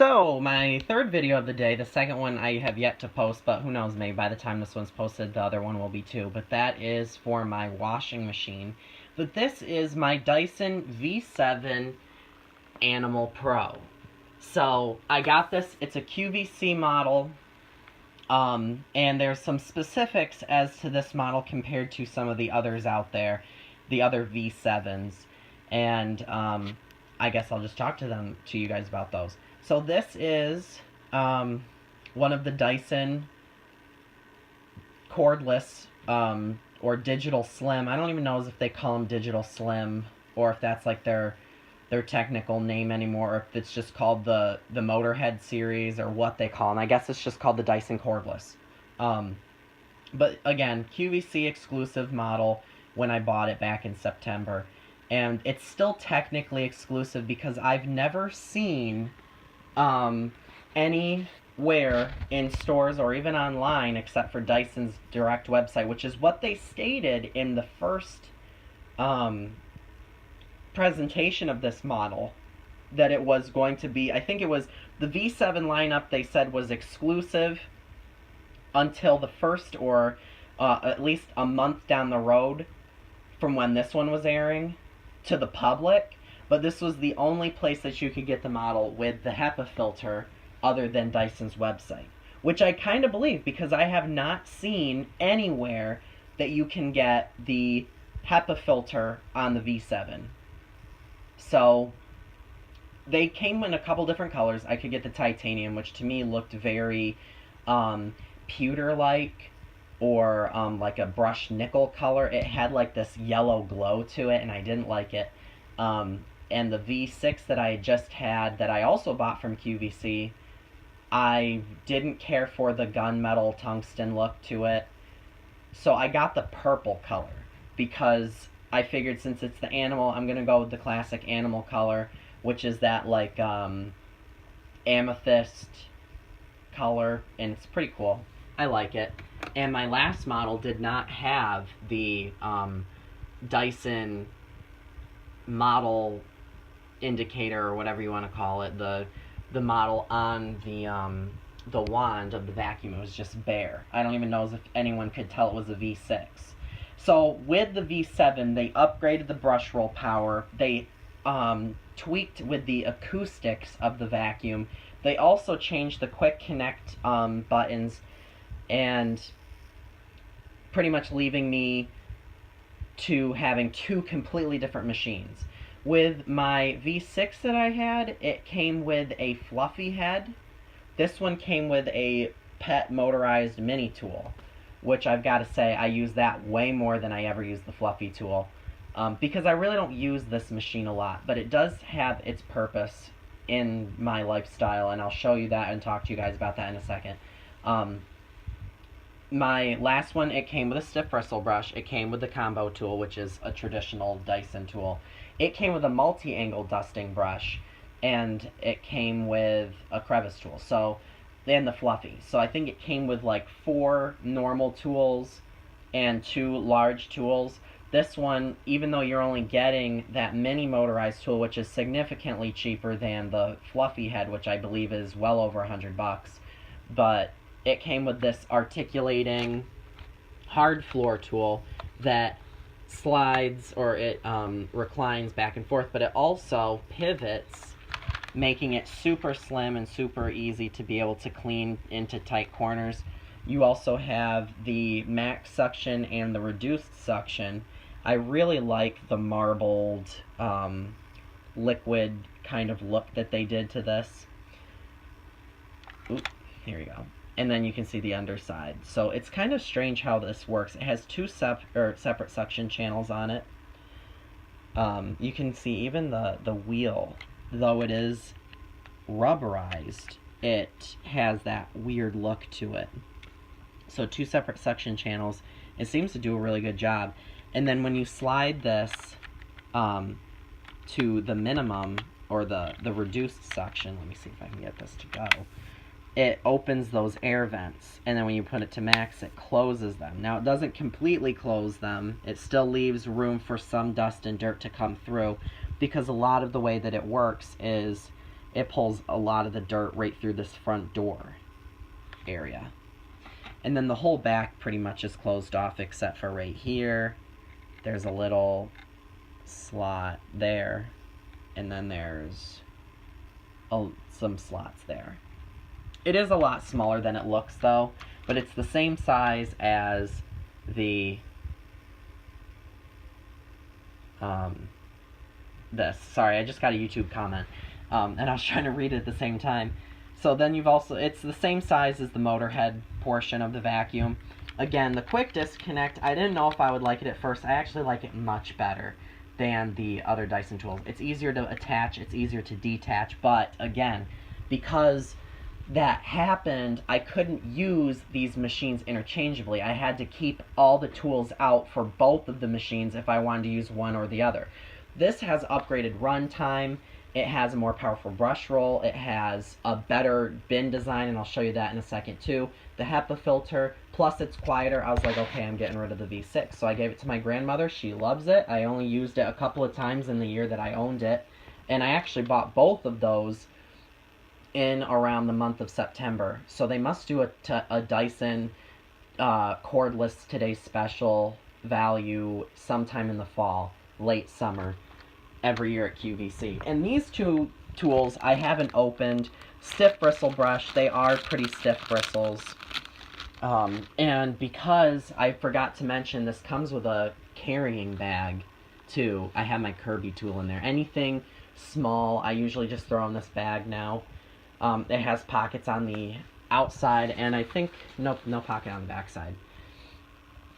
So, my third video of the day, the second one I have yet to post, but who knows, maybe by the time this one's posted, the other one will be too. But that is for my washing machine. But this is my Dyson V7 Animal Pro. So, I got this, it's a QVC model, and there's some specifics as to this model compared to some of the others out there, the other V7s, and I guess I'll just talk to you guys about those. So this is one of the Dyson cordless or digital slim. I don't even know if they call them digital slim or if that's like their technical name anymore, or if it's just called the Motorhead series or what they call them. I guess it's just called the Dyson cordless. But again, QVC exclusive model when I bought it back in September. And it's still technically exclusive because I've never seen anywhere in stores or even online except for Dyson's direct website, which is what they stated in the first presentation of this model, that it was going to be, I think it was the V7 lineup they said was exclusive until the first, or at least a month down the road from when this one was airing, to the public. But this was the only place that you could get the model with the Hepa filter other than Dyson's website, which I kind of believe because I have not seen anywhere that you can get the Hepa filter on the V7. So they came in a couple different colors. I could get the titanium, which to me looked very pewter-like, or like a brushed nickel color. It had like this yellow glow to it, and I didn't like it. And the V6 that I just had, that I also bought from QVC, I didn't care for the gunmetal tungsten look to it. So I got the purple color because I figured since it's the animal, I'm going to go with the classic animal color, which is that like amethyst color, and it's pretty cool. I like it. And my last model did not have the Dyson model indicator, or whatever you want to call it, the model on the wand of the vacuum. It was just bare. I don't even know if anyone could tell it was a V6. So with the V7, they upgraded the brush roll power. They tweaked with the acoustics of the vacuum. They also changed the quick connect buttons, and pretty much leaving me to having two completely different machines. With my V6 that I had, it came with a fluffy head. This one came with a pet motorized mini tool, which I've got to say I use that way more than I ever use the fluffy tool, because I really don't use this machine a lot, but it does have its purpose in my lifestyle, and I'll show you that and talk to you guys about that in a second. My last one, it came with a stiff bristle brush. It came with the combo tool, which is a traditional Dyson tool. It came with a multi-angle dusting brush, and it came with a crevice tool, so, and the fluffy. So I think it came with like 4 normal tools and 2 large tools. This one, even though you're only getting that mini motorized tool, which is significantly cheaper than the fluffy head, which I believe is well over $100, but it came with this articulating hard floor tool that slides, or it reclines back and forth, but it also pivots, making it super slim and super easy to be able to clean into tight corners. You also have the max suction and the reduced suction. I really like the marbled liquid kind of look that they did to this. Oop, here we go. And then you can see the underside. So it's kind of strange how this works. It has 2 separate suction channels on it. You can see even the wheel, though it is rubberized, it has that weird look to it. So 2 separate suction channels. It seems to do a really good job. And then when you slide this to the minimum, or the reduced suction, let me see if I can get this to go, it opens those air vents, and then when you put it to max, it closes them. Now, it doesn't completely close them. It still leaves room for some dust and dirt to come through, because a lot of the way that it works is it pulls a lot of the dirt right through this front door area. And then the whole back pretty much is closed off except for right here. There's a little slot there, and then there's some slots there. It is a lot smaller than it looks though, but it's the same size as the this. Sorry, I just got a YouTube comment, and I was trying to read it at the same time. So then you've also, it's the same size as the motor head portion of the vacuum. Again, the quick disconnect, I didn't know if I would like it at first. I actually like it much better than the other Dyson tools. It's easier to attach, it's easier to detach, but again, because that happened, I couldn't use these machines interchangeably. I had to keep all the tools out for both of the machines if I wanted to use one or the other. This has upgraded runtime. It has a more powerful brush roll. It has a better bin design, and I'll show you that in a second too. The Hepa filter, plus it's quieter. I was like, okay, I'm getting rid of the V6. So I gave it to my grandmother. She loves it. I only used it a couple of times in the year that I owned it. And I actually bought both of those in around the month of September. So they must do a Dyson cordless today's special value sometime in the fall, late summer, every year at QVC. And these two tools I haven't opened. Stiff bristle brush, they are pretty stiff bristles. And because I forgot to mention, this comes with a carrying bag too. I have my Kirby tool in there. Anything small, I usually just throw in this bag now. It has pockets on the outside, and I think no pocket on the backside.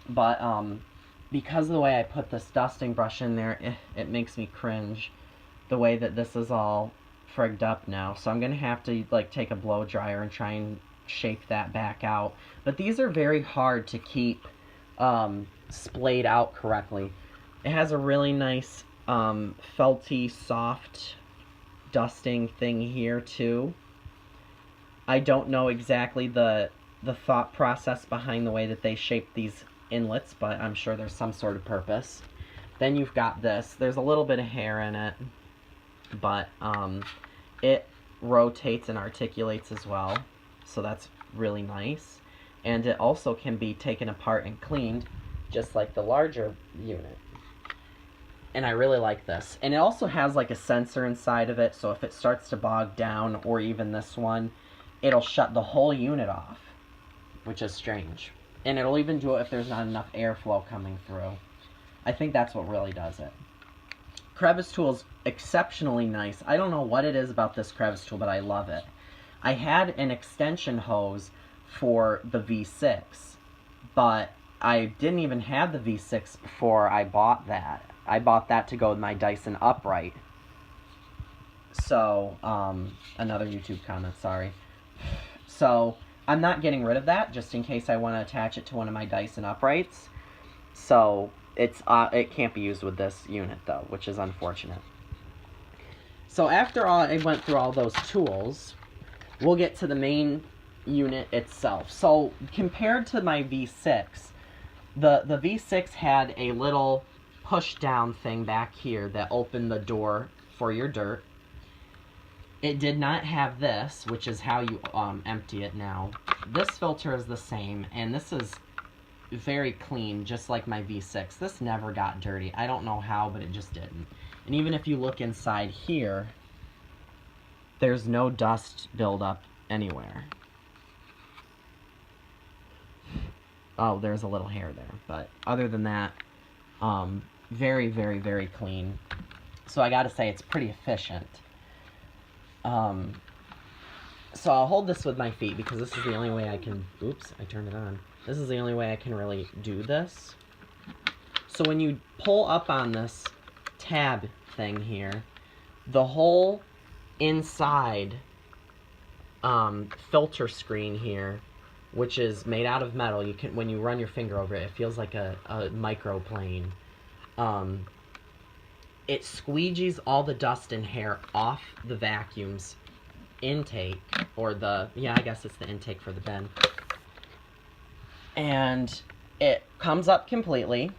But because of the way I put this dusting brush in there, it makes me cringe the way that this is all frigged up now. So I'm gonna have to like take a blow dryer and try and shake that back out. But these are very hard to keep splayed out correctly. It has a really nice felty, soft dusting thing here too. I don't know exactly the thought process behind the way that they shape these inlets, but I'm sure there's some sort of purpose. Then you've got this. There's a little bit of hair in it, but it rotates and articulates as well, so that's really nice. And it also can be taken apart and cleaned, just like the larger unit. And I really like this. And it also has like a sensor inside of it, so if it starts to bog down, or even this one, it'll shut the whole unit off, which is strange. And it'll even do it if there's not enough airflow coming through. I think that's what really does it. Crevice Tool is exceptionally nice. I don't know what it is about this Crevice Tool, but I love it. I had an extension hose for the V6, but I didn't even have the V6 before I bought that. I bought that to go with my Dyson upright. So, another YouTube comment, sorry. So, I'm not getting rid of that, just in case I want to attach it to one of my Dyson uprights. So, it can't be used with this unit, though, which is unfortunate. So, after I went through all those tools, we'll get to the main unit itself. So, compared to my V6, the V6 had a little push-down thing back here that opened the door for your dirt. It did not have this, which is how you empty it now. This filter is the same, and this is very clean, just like my V6. This never got dirty. I don't know how, but it just didn't. And even if you look inside here, there's no dust buildup anywhere. Oh, there's a little hair there, but other than that, very, very, very clean. So I gotta say, it's pretty efficient. So I'll hold this with my feet because this is the only way I can, oops, I turned it on. This is the only way I can really do this. So when you pull up on this tab thing here, the whole inside filter screen here, which is made out of metal, you can, when you run your finger over it, it feels like a microplane. It squeegees all the dust and hair off the vacuum's intake, or the, yeah, I guess it's the intake for the bin. And it comes up completely,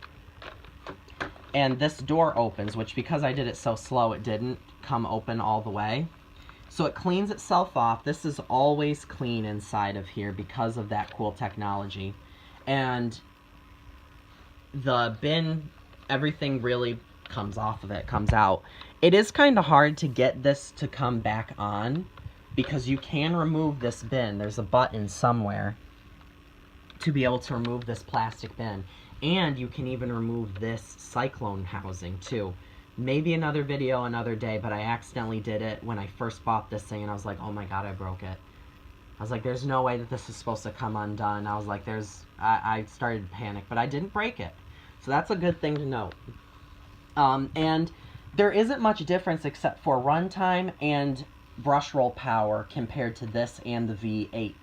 and this door opens, which because I did it so slow, it didn't come open all the way. So it cleans itself off. This is always clean inside of here because of that cool technology. And the bin, everything really comes off of it, comes out. It is kind of hard to get this to come back on because you can remove this bin. There's a button somewhere to be able to remove this plastic bin. And you can even remove this cyclone housing too. Maybe another video another day, but I accidentally did it when I first bought this thing and I was like, oh my god, I broke it. I was like, there's no way that this is supposed to come undone. I was like, I started to panic, but I didn't break it. So that's a good thing to note. And there isn't much difference except for runtime and brush roll power compared to this and the V8.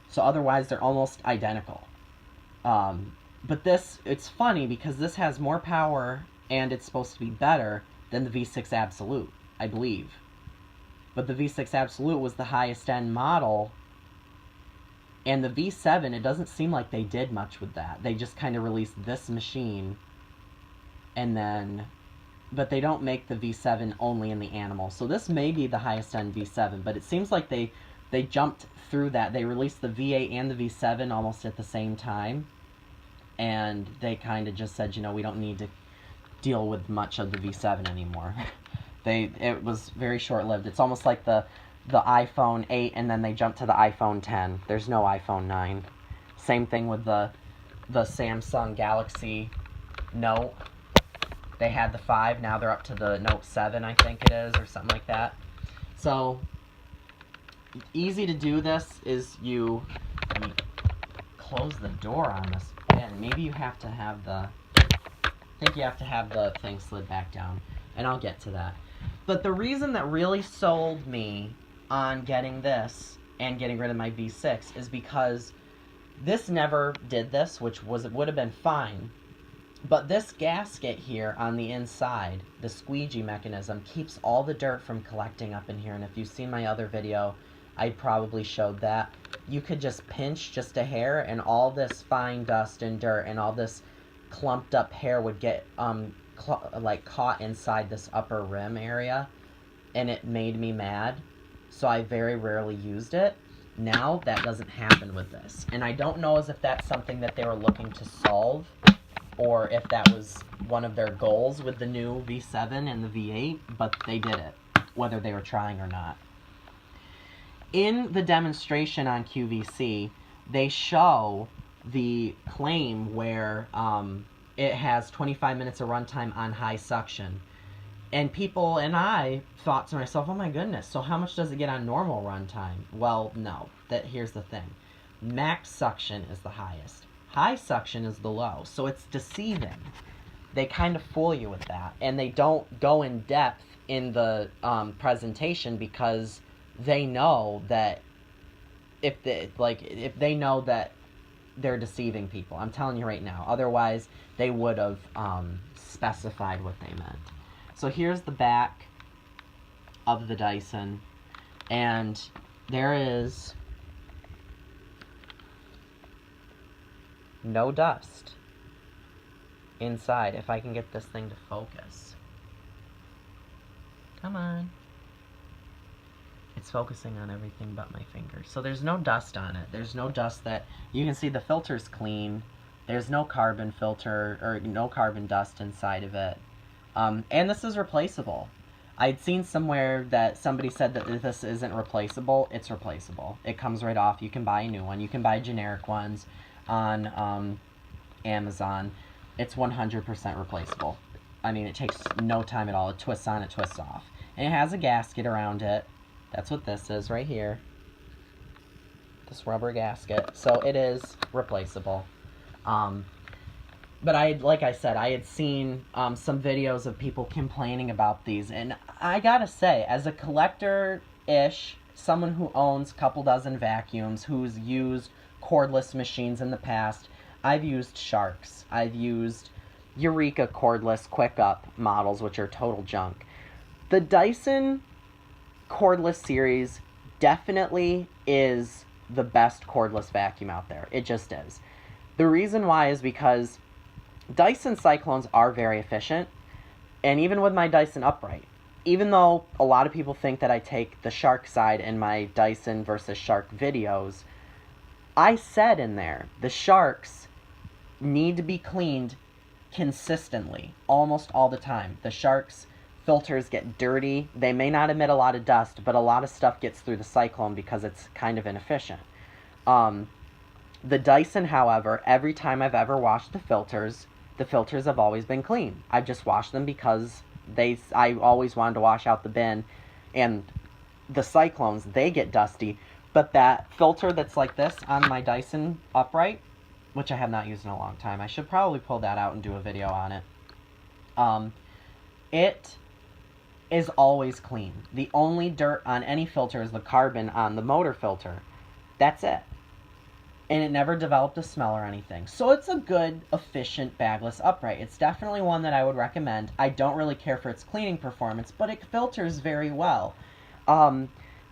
So otherwise, they're almost identical. But this, it's funny because this has more power and it's supposed to be better than the V6 Absolute, I believe. But the V6 Absolute was the highest end model, and the V7, it doesn't seem like they did much with that. They just kind of released this machine, and then, but they don't make the V7 only in the Animal. So this may be the highest end V7, but it seems like they jumped through that. They released the V8 and the V7 almost at the same time, and they kind of just said, you know, we don't need to deal with much of the V7 anymore. It was very short-lived. It's almost like the iPhone 8 and then they jumped to the iPhone 10. There's no iPhone 9. Same thing with the Samsung Galaxy Note. They had the 5, now they're up to the Note 7, I think it is, or something like that. So, easy to do this is let me close the door on this bin. Maybe you have to have I think you have to have the thing slid back down, and I'll get to that. But the reason that really sold me on getting this and getting rid of my V6 is because this never did this, which would have been fine. But this gasket here on the inside, the squeegee mechanism, keeps all the dirt from collecting up in here. And if you've seen my other video, I probably showed that. You could just pinch just a hair and all this fine dust and dirt and all this clumped up hair would get like caught inside this upper rim area, and it made me mad, so I very rarely used it. Now that doesn't happen with this, and I don't know as if that's something that they were looking to solve or if that was one of their goals with the new V7 and the V8, but they did it, whether they were trying or not. In the demonstration on QVC, they show the claim where it has 25 minutes of runtime on high suction. And people and I thought to myself, oh my goodness, so how much does it get on normal runtime? Well, no. Here's the thing. Max suction is the highest. High suction is the low. So it's deceiving. They kind of fool you with that. And they don't go in depth in the presentation because they know that if they know that they're deceiving people. I'm telling you right now. Otherwise, they would have specified what they meant. So here's the back of the Dyson, and there is no dust inside. If I can get this thing to focus. Come on. It's focusing on everything but my fingers. So there's no dust on it. There's no dust that... You can see the filter's clean. There's no carbon filter, or no carbon dust inside of it. And this is replaceable. I'd seen somewhere that somebody said that this isn't replaceable. It's replaceable. It comes right off. You can buy a new one. You can buy generic ones on Amazon. It's 100% replaceable. I mean, it takes no time at all. It twists on, it twists off. And it has a gasket around it. That's what this is right here. This rubber gasket. So it is replaceable. But like I said, I had seen some videos of people complaining about these. And I gotta say, as a collector-ish, someone who owns a couple dozen vacuums, who's used cordless machines in the past, I've used Sharks. I've used Eureka cordless quick up models, which are total junk. The Dyson cordless series definitely is the best cordless vacuum out there. It just is. The reason why is because Dyson Cyclones are very efficient, and even with my Dyson upright, even though a lot of people think that I take the Shark side in my Dyson versus Shark videos, I said in there, the Sharks need to be cleaned consistently, almost all the time. The Sharks filters get dirty. They may not emit a lot of dust, but a lot of stuff gets through the cyclone because it's kind of inefficient. The Dyson, however, every time I've ever washed the filters have always been clean. I've just washed them because I always wanted to wash out the bin, and the cyclones, they get dusty. But that filter that's like this on my Dyson upright, which I have not used in a long time, I should probably pull that out and do a video on it. It is always clean. The only dirt on any filter is the carbon on the motor filter. That's it. And it never developed a smell or anything. So it's a good, efficient, bagless upright. It's definitely one that I would recommend. I don't really care for its cleaning performance, but it filters very well.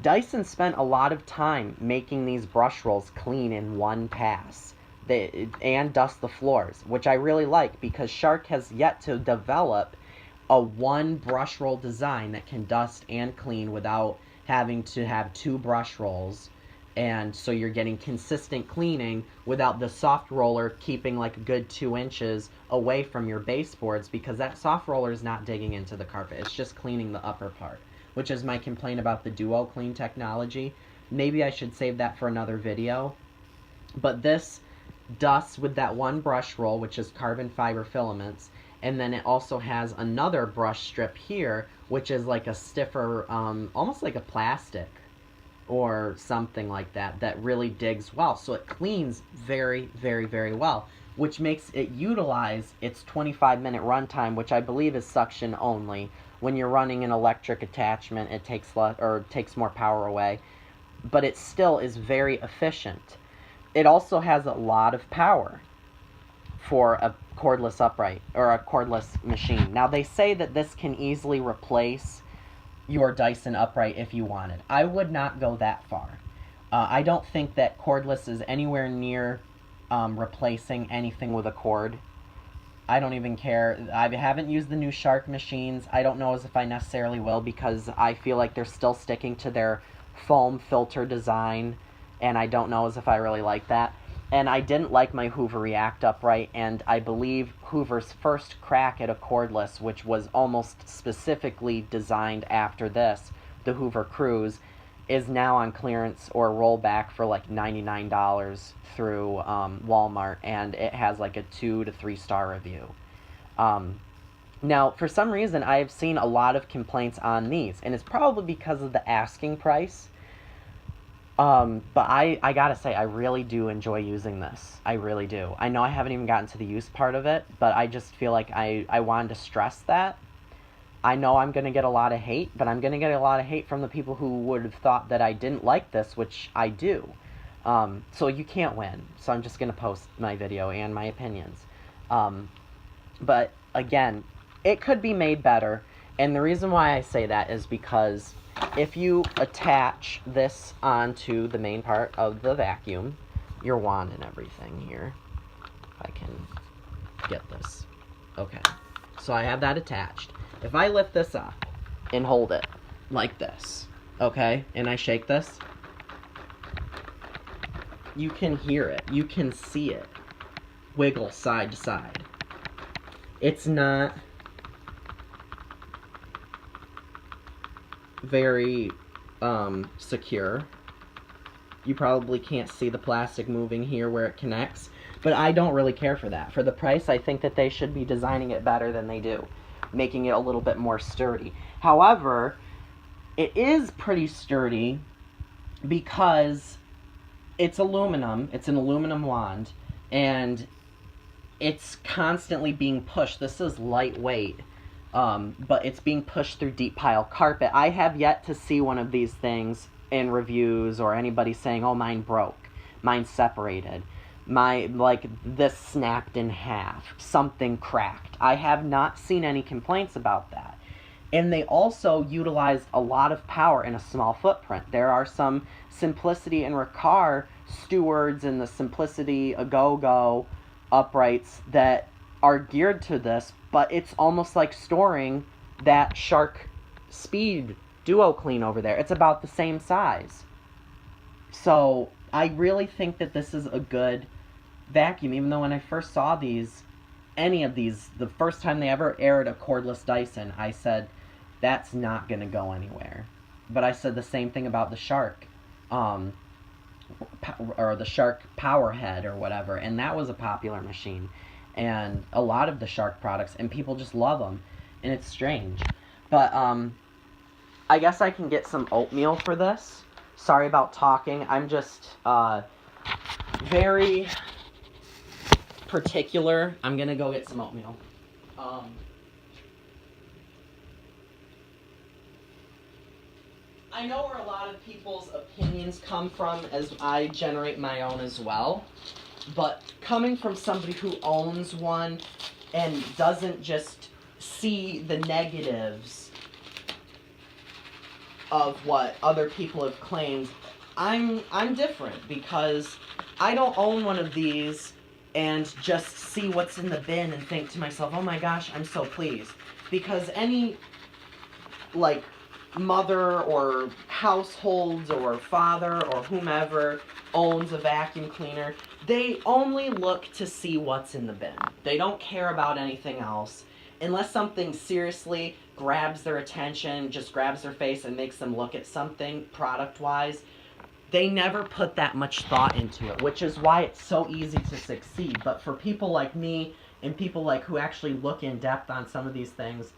Dyson spent a lot of time making these brush rolls clean in one pass. And dust the floors, which I really like because Shark has yet to develop a one brush roll design that can dust and clean without having to have two brush rolls. And so you're getting consistent cleaning without the soft roller keeping like a good 2 inches away from your baseboards, because that soft roller is not digging into the carpet. It's just cleaning the upper part, which is my complaint about the Duo Clean technology. Maybe I should save that for another video. But this dusts with that one brush roll, which is carbon fiber filaments, and then it also has another brush strip here, which is like a stiffer, almost like a plastic or something like that, that really digs well. So it cleans very, very, very well, which makes it utilize its 25-minute runtime, which I believe is suction only. When you're running an electric attachment, it takes takes more power away, but it still is very efficient. It also has a lot of power for a cordless upright or a cordless machine. Now they say that this can easily replace your Dyson upright if you wanted. I would not go that far. I don't think that cordless is anywhere near replacing anything with a cord. I don't even care. I haven't used the new Shark machines. I don't know as if I necessarily will, because I feel like they're still sticking to their foam filter design, and I don't know as if I really like that. And I didn't like my Hoover React upright, and I believe Hoover's first crack at a cordless, which was almost specifically designed after this, the Hoover Cruise, is now on clearance or rollback for like $99 through Walmart, and it has like a 2 to 3 star review. Now, for some reason, I have seen a lot of complaints on these, and it's probably because of the asking price. But I gotta say, I really do enjoy using this. I really do. I know I haven't even gotten to the use part of it, but I just feel like I wanted to stress that. I know I'm gonna get a lot of hate, but I'm gonna get a lot of hate from the people who would have thought that I didn't like this, which I do. So you can't win. So I'm just gonna post my video and my opinions. But again, it could be made better, and the reason why I say that is because if you attach this onto the main part of the vacuum, your wand and everything here, if I can get this. Okay, so I have that attached. If I lift this up and hold it like this, okay, and I shake this, you can hear it, you can see it wiggle side to side. It's not very secure. You probably can't see the plastic moving here where it connects, but I don't really care for that. For the price, I think that they should be designing it better than they do, making it a little bit more sturdy. However, it is pretty sturdy because it's aluminum. It's an aluminum wand, and it's constantly being pushed. This is lightweight. But it's being pushed through deep pile carpet. I have yet to see one of these things in reviews or anybody saying, oh, mine broke, mine separated, this snapped in half, something cracked. I have not seen any complaints about that. And they also utilized a lot of power in a small footprint. There are some Simplicity and Riccar Stewards and the Simplicity A-Go-Go uprights that are geared to this, but it's almost like storing that Shark speed duo clean over there. It's about the same size. So I really think that this is a good vacuum, even though when I first saw these, any of these, the first time they ever aired a cordless Dyson, I said, that's not going to go anywhere. But I said the same thing about the Shark, or the Shark Powerhead or whatever, and that was a popular machine. And a lot of the Shark products, and people just love them, and it's strange. But I guess I can get some oatmeal for this. Sorry about talking. I'm just very particular. I'm gonna go get some oatmeal. I know where a lot of people's opinions come from, as I generate my own as well. But coming from somebody who owns one and doesn't just see the negatives of what other people have claimed, I'm different, because I don't own one of these and just see what's in the bin and think to myself, oh my gosh, I'm so pleased. Because any, like, mother or household or father or whomever owns a vacuum cleaner, they only look to see what's in the bin. They don't care about anything else. Unless something seriously grabs their attention, just grabs their face and makes them look at something product-wise, they never put that much thought into it, which is why it's so easy to succeed. But for people like me and people like who actually look in depth on some of these things,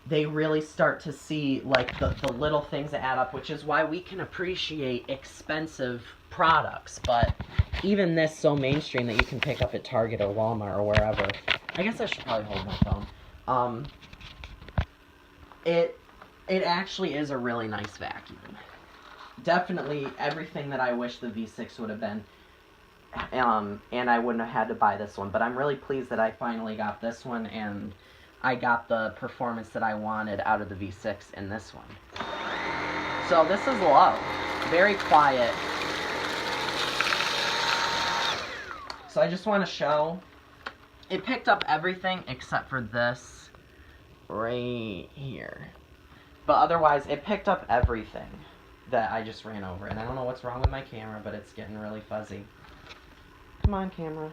they really start to see like the little things that add up, which is why we can appreciate expensive products. But even this so mainstream that you can pick up at Target or Walmart or wherever. I guess I should probably hold my phone. It actually is a really nice vacuum. Definitely everything that I wish the V6 would have been. And I wouldn't have had to buy this one. But I'm really pleased that I finally got this one, and I got the performance that I wanted out of the V6 in this one. So this is low. Very quiet. So I just want to show. It picked up everything except for this right here. But otherwise, it picked up everything that I just ran over. And I don't know what's wrong with my camera, but it's getting really fuzzy. Come on, camera.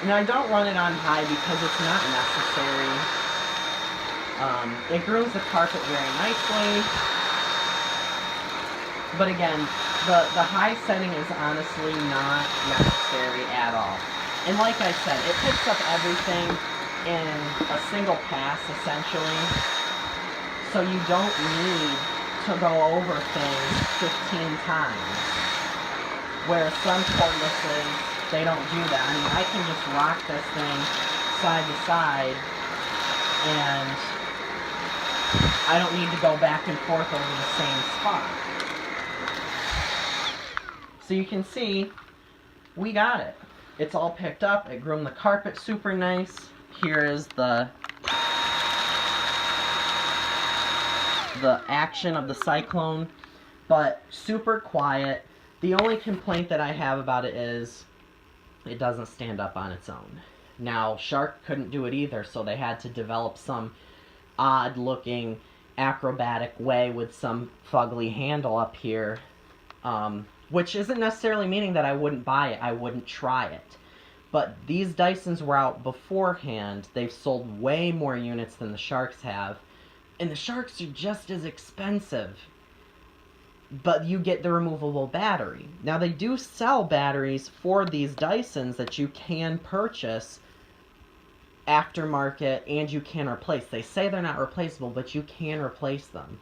Now, I don't run it on high because it's not necessary. It grooms the carpet very nicely. But again, the high setting is honestly not necessary at all. And like I said, it picks up everything in a single pass, essentially. So you don't need to go over things 15 times. Whereas some cordlesses, they don't do that. I mean, I can just rock this thing side to side, and I don't need to go back and forth over the same spot. So you can see, we got it. It's all picked up. It groomed the carpet super nice. Here is the action of the Cyclone, but super quiet. The only complaint that I have about it is it doesn't stand up on its own. Now, Shark couldn't do it either, so they had to develop some odd-looking acrobatic way with some fugly handle up here, which isn't necessarily meaning that I wouldn't buy it. I wouldn't try it. But these Dysons were out beforehand. They've sold way more units than the Sharks have. And the Sharks are just as expensive. But you get the removable battery. Now, they do sell batteries for these Dysons that you can purchase aftermarket and you can replace. They say they're not replaceable, but you can replace them.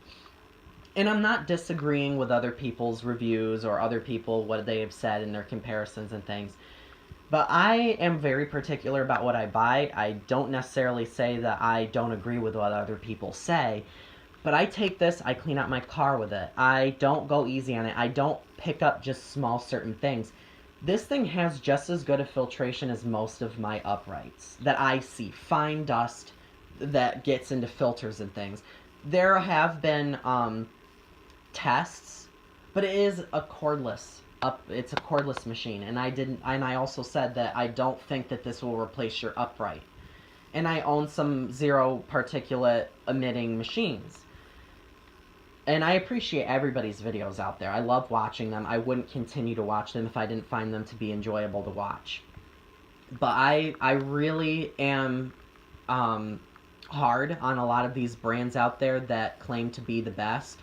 And I'm not disagreeing with other people's reviews or other people, what they have said in their comparisons and things. But I am very particular about what I buy. I don't necessarily say that I don't agree with what other people say. But I take this, I clean out my car with it. I don't go easy on it. I don't pick up just small certain things. This thing has just as good a filtration as most of my uprights that I see. Fine dust that gets into filters and things. There have been tests, but it is a cordless it's a cordless machine, and I also said that I don't think that this will replace your upright. And I own some zero particulate emitting machines. And I appreciate everybody's videos out there. I love watching them. I wouldn't continue to watch them if I didn't find them to be enjoyable to watch. But I really am hard on a lot of these brands out there that claim to be the best.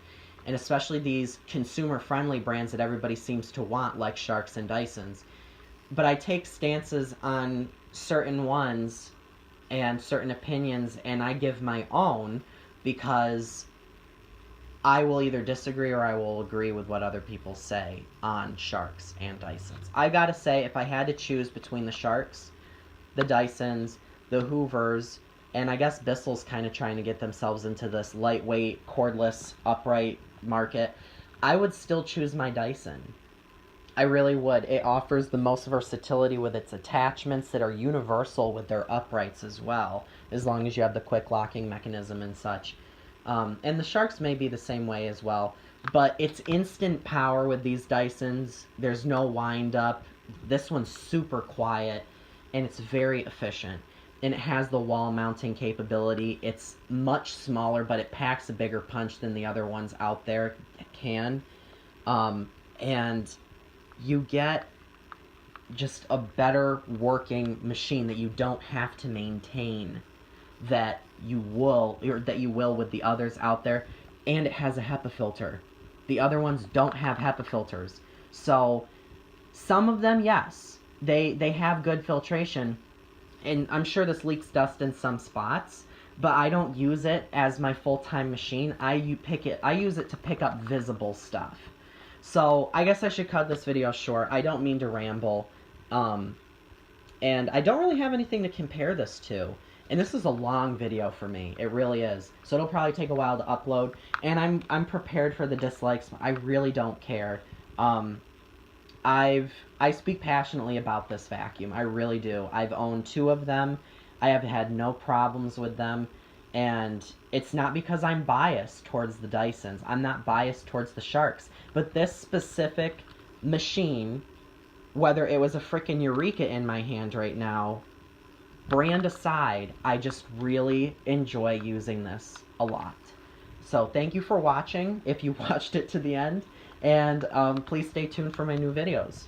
And especially these consumer-friendly brands that everybody seems to want, like Sharks and Dysons. But I take stances on certain ones and certain opinions, and I give my own because I will either disagree or I will agree with what other people say on Sharks and Dysons. I gotta say, if I had to choose between the Sharks, the Dysons, the Hoovers, and I guess Bissell's kind of trying to get themselves into this lightweight, cordless, upright market, I would still choose my Dyson. I really would. It offers the most versatility with its attachments that are universal with their uprights as well, as long as you have the quick locking mechanism and such. And the Sharks may be the same way as well, but it's instant power with these Dysons. There's no wind up. This one's super quiet, and it's very efficient. And it has the wall mounting capability. It's much smaller, but it packs a bigger punch than the other ones out there can. And you get just a better working machine that you don't have to maintain that you will with the others out there. And it has a Hepa filter. The other ones don't have Hepa filters. So some of them, yes, they have good filtration. And I'm sure this leaks dust in some spots, but I don't use it as my full-time machine. I use it to pick up visible stuff. So I guess I should cut this video short. I don't mean to ramble. And I don't really have anything to compare this to. And this is a long video for me. It really is. So it'll probably take a while to upload. And I'm prepared for the dislikes. I really don't care. I speak passionately about this vacuum. I really do. I've owned 2 of them. I have had no problems with them. And it's not because I'm biased towards the Dysons. I'm not biased towards the Sharks. But this specific machine, whether it was a frickin' Eureka in my hand right now, brand aside, I just really enjoy using this a lot. So thank you for watching, if you watched it to the end. And please stay tuned for my new videos.